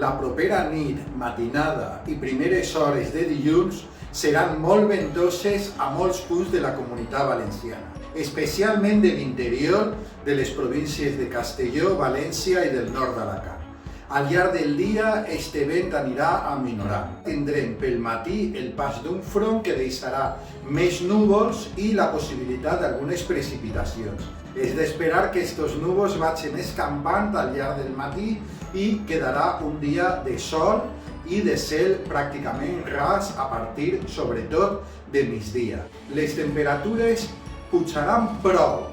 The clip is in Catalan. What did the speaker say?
La propera nit, matinada i primeres hores de dilluns seran molt ventoses a molts punts de la Comunitat Valenciana, especialment de l'interior de les províncies de Castelló, València i del nord d'Alacant. Al llarg del dia, este vent anirà aminorant. Tindrem pel matí el pas d'un front que deixarà més núvols i la possibilitat d'algunes precipitacions. És d'esperar que estos núvols vagin escampant al llarg del matí i quedarà un dia de sol i de cel pràcticament ras a partir, sobretot, de migdia. Les temperatures pujaran prou,